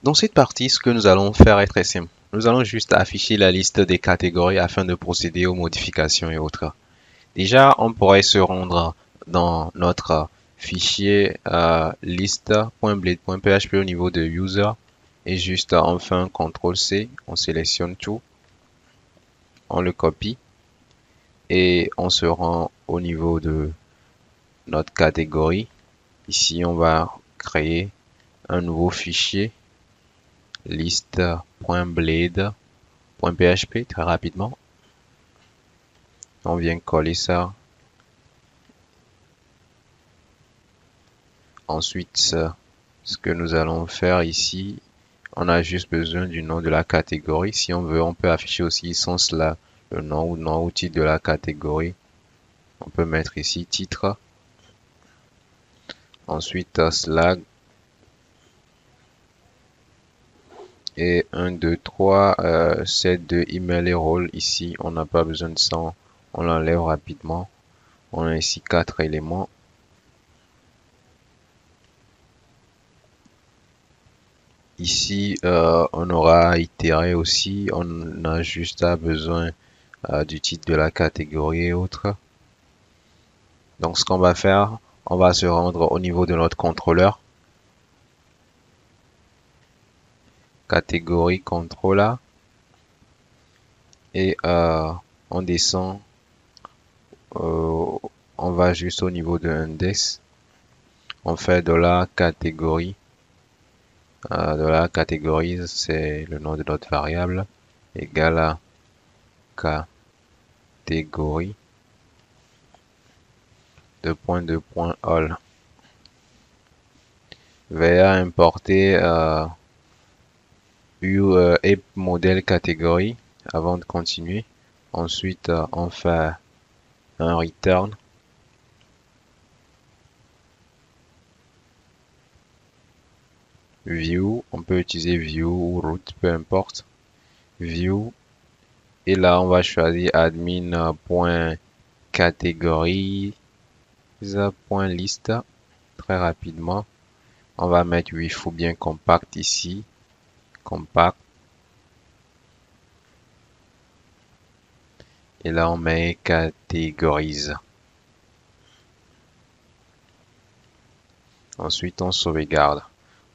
Dans cette partie, ce que nous allons faire est très simple. Nous allons juste afficher la liste des catégories afin de procéder aux modifications et autres. Déjà, on pourrait se rendre dans notre fichier liste.blade.php au niveau de user et juste on fait un CTRL-C, on sélectionne tout, on le copie et on se rend au niveau de notre catégorie. Ici, on va créer un nouveau fichier liste.blade.php très rapidement. On vient coller ça. Ensuite, ce que nous allons faire ici, on a juste besoin du nom de la catégorie. Si on veut, on peut afficher aussi sans cela le nom ou titre de la catégorie. On peut mettre ici titre. Ensuite, slag. Et 1, 2, 3, set de email et rôle. Ici, on n'a pas besoin de ça. On l'enlève rapidement. On a ici 4 éléments. Ici, on aura itéré aussi. On a juste besoin du titre de la catégorie et autres. Donc, ce qu'on va faire, on va se rendre au niveau de notre contrôleur. Catégorie contrôleur. Et on descend. On va juste au niveau de index. On fait de la catégorie. De la catégorie, c'est le nom de notre variable. Égale à catégorie. All. Va importer app modèle catégorie avant de continuer. Ensuite, on fait un return. View, on peut utiliser view ou root, peu importe. View. Et là, on va choisir admin.categories.list. Très rapidement. On va mettre with ou bien compact ici. Compact. Et là, on met catégorise. Ensuite, on sauvegarde.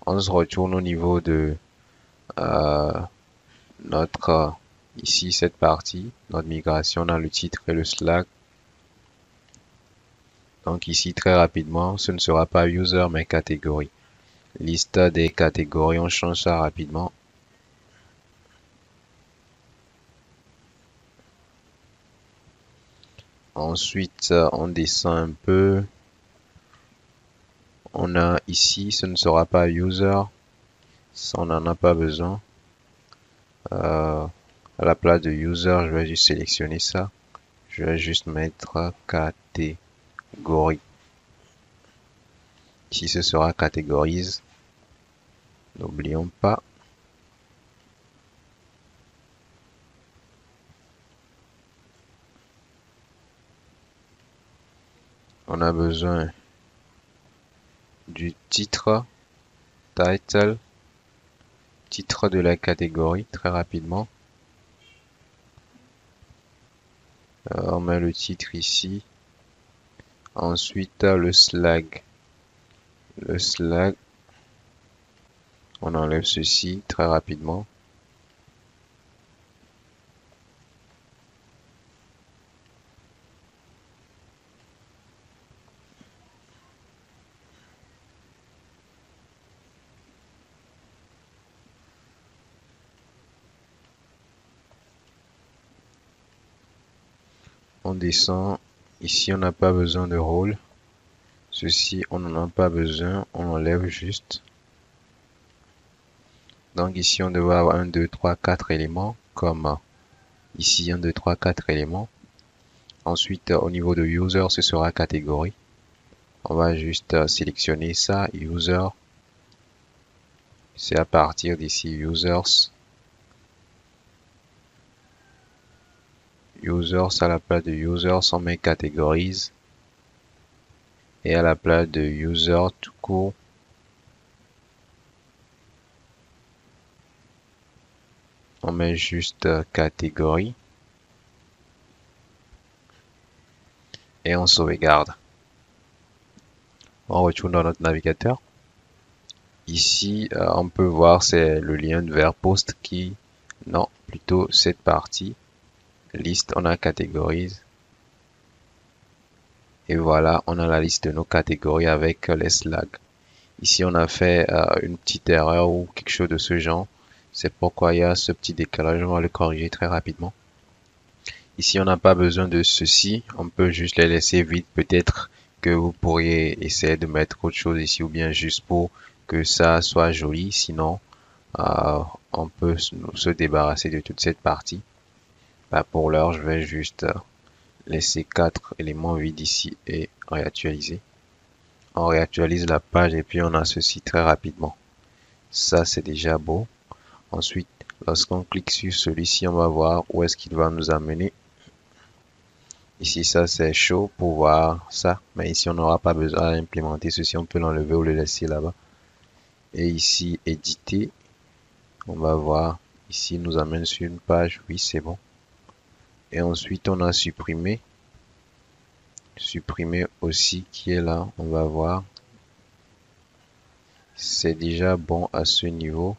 On se retourne au niveau de notre, ici, cette partie, notre migration dans le titre et le Slack. Donc ici, très rapidement, ce ne sera pas user, mais catégorie. Liste des catégories, on change ça rapidement. Ensuite, on descend un peu. On a ici, ce ne sera pas user. Ça, on n'en a pas besoin. À la place de user, je vais juste sélectionner ça. Je vais juste mettre catégorie. Ici, ce sera catégorise. N'oublions pas. On a besoin du titre, title, titre de la catégorie, très rapidement. On met le titre ici. Ensuite, le slag. Le slag. On enlève ceci très rapidement. On descend. Ici, on n'a pas besoin de rôle. Ceci, on n'en a pas besoin. On enlève juste. Donc ici, on devrait avoir 1, 2, 3, 4 éléments. Comme ici, 1, 2, 3, 4 éléments. Ensuite, au niveau de user, ce sera catégorie. On va juste sélectionner ça, user. C'est à partir d'ici, users. Users, à la place de users, on met catégorise. Et à la place de user tout court, On met juste catégorie et on sauvegarde. On retourne dans notre navigateur. Ici, on peut voir c'est le lien vers post qui, non, plutôt cette partie. Liste, on a catégorise. Et voilà, on a la liste de nos catégories avec les slags. Ici, on a fait une petite erreur ou quelque chose de ce genre. C'est pourquoi il y a ce petit décalage. On va le corriger très rapidement. Ici, on n'a pas besoin de ceci. On peut juste les laisser vides. Peut-être que vous pourriez essayer de mettre autre chose ici ou bien juste pour que ça soit joli. Sinon, on peut se débarrasser de toute cette partie. Pour l'heure, je vais juste laisser 4 éléments vides ici et réactualiser. On réactualise la page et puis on a ceci très rapidement. Ça, c'est déjà beau. Ensuite, lorsqu'on clique sur celui-ci, on va voir où est-ce qu'il va nous amener. Ici, ça, c'est chaud pour voir ça. Mais ici, on n'aura pas besoin d'implémenter ceci. On peut l'enlever ou le laisser là-bas. Et ici, éditer. On va voir. Ici, il nous amène sur une page. Oui, c'est bon. Et ensuite, on a supprimé. Supprimer aussi qui est là. On va voir. C'est déjà bon à ce niveau.